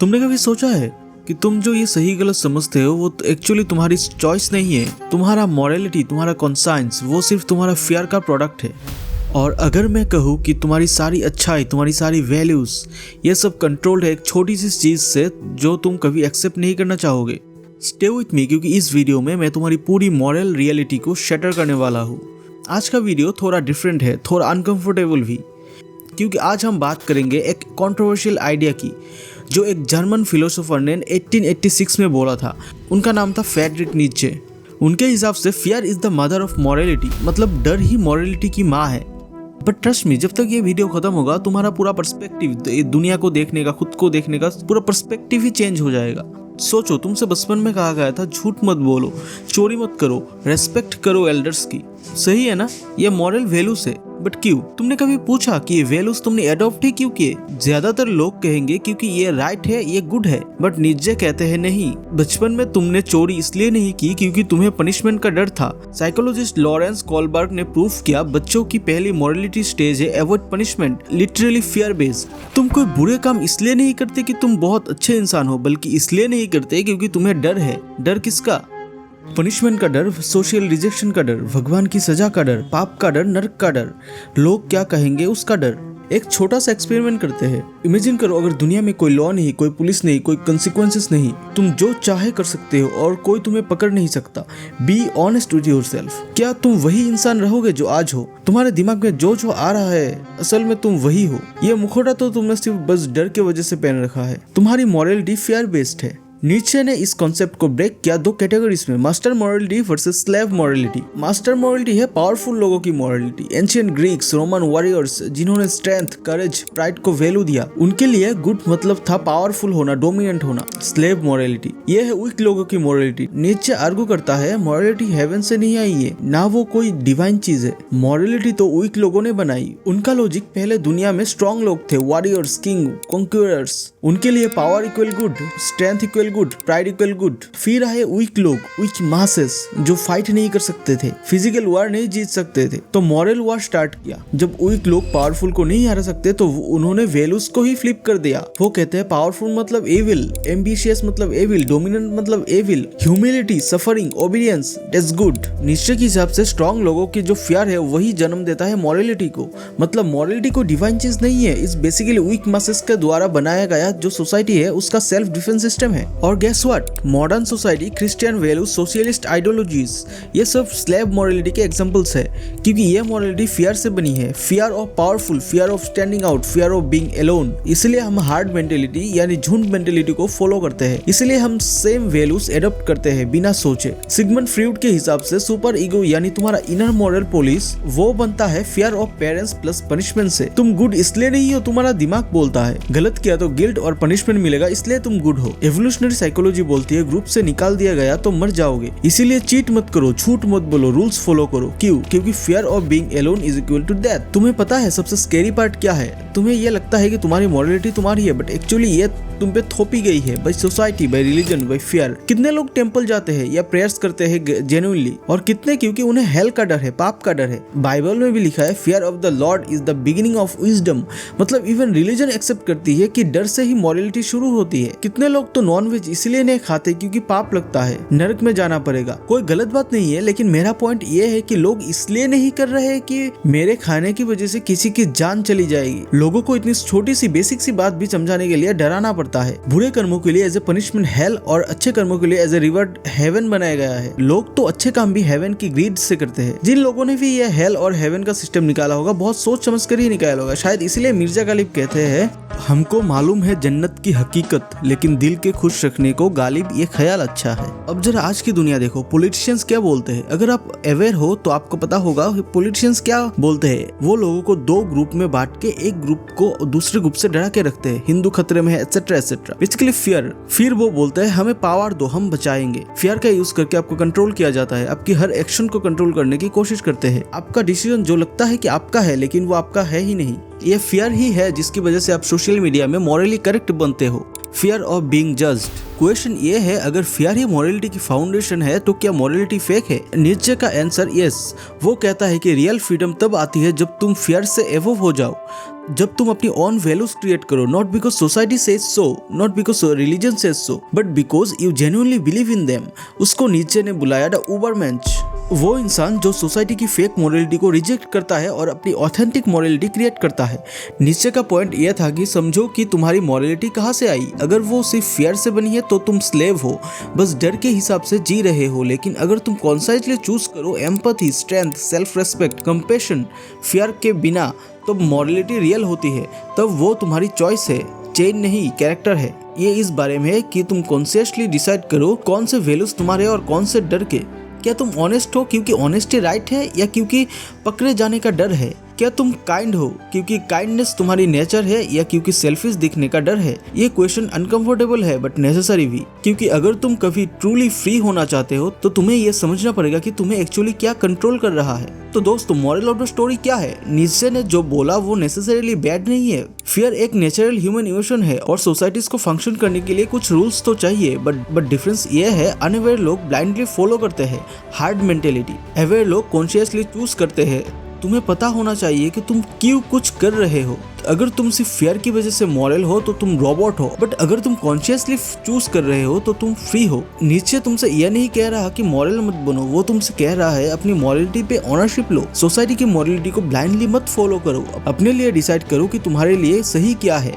तुमने कभी सोचा है कि तुम जो ये सही गलत समझते हो वो एक्चुअली तुम्हारी चॉइस नहीं है। तुम्हारा मॉरलिटी, तुम्हारा कॉन्साइंस वो सिर्फ तुम्हारा फियर का प्रोडक्ट है। और अगर मैं कहूँ कि तुम्हारी सारी अच्छाई, तुम्हारी सारी वैल्यूज ये सब कंट्रोल्ड है एक छोटी सी चीज से जो तुम कभी एक्सेप्ट नहीं करना चाहोगे। स्टे विथ मी, क्योंकि इस वीडियो में मैं तुम्हारी पूरी मॉरल रियलिटी को शटर करने वाला हूँ। आज का वीडियो थोड़ा डिफरेंट है, थोड़ा अनकंफर्टेबल भी, क्योंकि आज हम बात करेंगे एक कंट्रोवर्शियल आइडिया की जो एक जर्मन फिलोसोफर ने 1886 में बोला था। उनका नाम था फ्रेडरिक नीत्शे। उनके हिसाब से fear is the mother of morality, मतलब डर ही मॉरलिटी की माँ है। बट ट्रस्ट मी, जब तक ये वीडियो खत्म होगा तुम्हारा पूरा पर्सपेक्टिव, दुनिया को देखने का, खुद को देखने का पूरा पर्सपेक्टिव ही चेंज हो जाएगा। सोचो, तुमसे बचपन में कहा गया था झूठ मत बोलो, चोरी मत करो, रेस्पेक्ट करो एल्डर्स की। सही है ना, ये मॉरल वैल्यूज है। बट क्यों? तुमने कभी पूछा कि ये वैल्यूज तुमने एडॉप्ट ही क्यों किए? ज्यादातर लोग कहेंगे क्योंकि ये राइट है, ये गुड है। बट नीत्शे कहते हैं नहीं, बचपन में तुमने चोरी इसलिए नहीं की क्योंकि तुम्हें पनिशमेंट का डर था। साइकोलॉजिस्ट लॉरेंस कोलबर्ग ने प्रूफ किया बच्चों की पहली मॉरलिटी स्टेज है avoid punishment, literally fear based. तुम कोई बुरे काम इसलिए नहीं करते कि तुम बहुत अच्छे इंसान हो, बल्कि इसलिए नहीं करते क्योंकि तुम्हें डर है। डर किसका? पनिशमेंट का डर, सोशल रिजेक्शन का डर, भगवान की सजा का डर, पाप का डर, नरक का डर, लोग क्या कहेंगे उसका डर। एक छोटा सा एक्सपेरिमेंट करते हैं। इमेजिन करो अगर दुनिया में कोई लॉ नहीं, कोई पुलिस नहीं, कोई कंसिक्वेंसेस नहीं, तुम जो चाहे कर सकते हो और कोई तुम्हें पकड़ नहीं सकता। Be honest with yourself. क्या तुम वही इंसान रहोगे जो आज हो? तुम्हारे दिमाग में जो आ रहा है असल में तुम वही हो। ये मुखौटा तो तुमने सिर्फ बस डर के वजह से पहन रखा है। तुम्हारी मॉरलिटी फियर बेस्ड है। नीत्शे ने इस कॉन्सेप्ट को ब्रेक किया दो कैटेगरीज में, master morality versus slave morality. Master morality है पावरफुल लोगों की morality. Ancient Greeks, Roman warriors जिन्होंने स्ट्रेंथ, करेज, प्राइड को वैल्यू दिया, उनके लिए गुड मतलब था पावरफुल होना, डोमिनेंट होना। स्लेव मॉरलिटी ये है वीक लोगों की मॉरलिटी। नीत्शे आर्गू करता है मॉरलिटी हेवन से नहीं आई है, ना वो कोई डिवाइन चीज है। मॉरलिटी तो वीक लोगों ने बनाई। उनका लॉजिक, पहले दुनिया में स्ट्रॉन्ग लोग थे, वॉरियर्स, किंग, कॉन्क्यूरर्स, उनके लिए power equal good, strength equal good, pride equal good. फिर आए वीक लोग, वीक मासेस जो फाइट नहीं कर सकते थे, फिजिकल वॉर नहीं जीत सकते थे, तो मॉरल वॉर स्टार्ट किया। जब वीक लोग पावरफुल को नहीं हरा सकते तो उन्होंने वैल्यूज को ही फ्लिप कर दिया। वो कहते हैं पावरफुल मतलब एविल, एम्बिशियस मतलब एविल, डोमिनेंट मतलब evil, humility, suffering, obedience, that's good. Nietzsche के हिसाब से स्ट्रॉन्ग लोगों की जो फियर है वही जन्म देता है मॉरलिटी को। मतलब मॉरलिटी को डिवाइन चीज नहीं है, इस बेसिकली वीक मासेस के द्वारा बनाया गया जो सोसाइटी है उसका सेल्फ डिफेंस सिस्टम है। और guess what, modern society, Christian values, socialist ideologies, ये सब स्लेव मॉरलिटी के एग्जांपल्स है, क्योंकि ये मॉरलिटी फियर से बनी है। Fear of powerful, fear of standing out, fear of being alone. इसलिए हम हार्ड मेंटेलिटी यानी झुंड मेंटेलिटी को फॉलो करते हैं। इसलिए हम सेम वैल्यूज एडॉप्ट करते हैं बिना सोचे। सिगमंड फ्रॉइड के हिसाब से सुपर ईगो यानी तुम्हारा इनर मॉरल पुलिस वो बनता है fear of parents plus punishment से। तुम गुड इसलिए नहीं हो, तुम्हारा दिमाग बोलता है गलत किया तो गिल्ट और पनिशमेंट मिलेगा इसलिए तुम गुड हो। एवोल्यूशनरी साइकोलॉजी बोलती है ग्रुप से निकाल दिया गया तो मर जाओगे, इसीलिए चीट मत करो, झूठ मत बोलो, रूल्स फॉलो करो। क्यों? क्योंकि fear of being alone is equal to death. तुम्हें पता है सबसे स्कैरी पार्ट क्या है? तुम्हें ये लगता है कि तुम्हारी मॉरलिटी तुम्हारी है, बट एक्चुअली ये तुम पे थोपी गई है by society, bye religion, bye fear. कितने लोग टेंपल जाते हैं या प्रेयर्स करते हैं जेन्युइनली, और कितने क्योंकि उन्हें हेल का डर है, पाप का डर है। बाइबल में भी लिखा है fear of the Lord is the beginning of wisdom. मतलब इवन रिलीजन एक्सेप्ट करती है कि डर से ही मॉरलिटी शुरू होती है। कितने लोग तो नॉनवेज इसलिए नहीं खाते क्योंकि पाप लगता है, नरक में जाना पड़ेगा। कोई गलत बात नहीं है, लेकिन मेरा पॉइंट ये है कि लोग इसलिए नहीं कर रहे कि मेरे खाने की वजह से किसी की जान चली जाएगी। लोगों को इतनी छोटी सी बेसिक सी बात भी समझाने के लिए डराना पड़ता है। बुरे कर्मों के लिए एज ए पनिशमेंट हेल और अच्छे कर्मों के लिए एज ए रिवॉर्ड हेवन बनाया गया है। लोग तो अच्छे काम भी हेवन की ग्रीड से करते हैं। जिन लोगों ने भी ये हेल और हेवन का सिस्टम निकाला होगा बहुत सोच समझ कर ही निकाला होगा। शायद इसीलिए मिर्जा गालिब कहते हैं हमको मालूम है जन्नत की हकीकत, लेकिन दिल के खुश रखने को गालिब ये ख्याल अच्छा है। अब जरा आज की दुनिया देखो, पॉलिटिशियंस क्या बोलते हैं। अगर आप अवेयर हो तो आपको पता होगा पॉलिटिशियंस क्या बोलते हैं। वो लोगों को दो ग्रुप में बांट के एक ग्रुप को दूसरे ग्रुप से डरा के रखते हैं, हिंदू खतरे में है, एटसेट्रा एटसेट्रा। Basically fear. फिर वो बोलते हैं हमें पावर दो, हम बचाएंगे। फियर का यूज करके आपको कंट्रोल किया जाता है, आपकी हर एक्शन को कंट्रोल करने की कोशिश करते हैं। आपका डिसीजन जो लगता है कि आपका है लेकिन वो आपका है ही नहीं। ये फियर ही है जिसकी वजह से आप सोशल मीडिया में मॉरली करेक्ट बनते हो। Fear of being judged. Question ये है, अगर फियर ही मॉरलिटी की फाउंडेशन है तो क्या मॉरलिटी फेक है? नीत्शे का आंसर यस। वो कहता है कि रियल फ्रीडम तब आती है जब तुम फियर से एवोव हो जाओ, जब तुम अपनी ओन वैल्यूज क्रिएट करो, not because society says so, not because religion says so, but because you genuinely believe in them. उसको नीचे ने बुलाया द उबरमेंश, वो इंसान जो सोसाइटी की फेक मोरलिटी को रिजेक्ट करता है और अपनी ऑथेंटिक मोरलिटी क्रिएट करता है। नीचे का पॉइंट यह था कि समझो कि तुम्हारी मोरलिटी कहाँ से आई। अगर वो सिर्फ फियर से बनी है तो तुम स्लेव हो, बस डर के हिसाब से जी रहे हो। लेकिन अगर तुम कॉन्साइसली चूज करो empathy, strength, self respect, compassion, fear के बिना, तो मोरलिटी रियल होती है। तब वो तुम्हारी चॉइस है, चेंज नहीं, कैरेक्टर है। ये इस बारे में है कि तुम कॉन्शियसली डिसाइड करो कौन से वैल्यूज तुम्हारे और कौन से डर के। क्या तुम ऑनेस्ट हो क्योंकि ऑनेस्टी राइट है, या क्योंकि पकड़े जाने का डर है? क्या तुम काइंड हो क्योंकि काइंडनेस तुम्हारी नेचर है, या क्योंकि सेल्फिश दिखने का डर है? ये क्वेश्चन अनकंफर्टेबल है बट नेसेसरी भी, क्योंकि अगर तुम कभी ट्रूली फ्री होना चाहते हो तो तुम्हें यह समझना पड़ेगा कि तुम्हें एक्चुअली क्या कंट्रोल कर रहा है। तो दोस्तों, मॉरल ऑफ द स्टोरी क्या है? नीचे ने जो बोला वो नेसेसरीली बैड नहीं है। फियर एक नेचुरल ह्यूमन इमोशन है और सोसाइटीज को फंक्शन करने के लिए कुछ रूल्स तो चाहिए, बट डिफरेंस ये है, अनअवेयर लोग ब्लाइंडली फॉलो करते हैं हार्ड मेंटेलिटी, अवेयर लोग कॉन्शियसली चूज करते हैं। तुम्हें पता होना चाहिए कि तुम क्यों कुछ कर रहे हो। अगर तुम सिर्फ फियर की वजह से मॉरल हो तो तुम रोबोट हो, बट अगर तुम कॉन्शियसली चूज कर रहे हो तो तुम फ्री हो। नीचे तुमसे यह नहीं कह रहा कि मॉरल मत बनो, वो तुमसे कह रहा है अपनी मॉरलिटी पे ऑनरशिप लो। सोसाइटी की मॉरलिटी को ब्लाइंडली मत फॉलो करो, अपने लिए डिसाइड करो कि तुम्हारे लिए सही क्या है।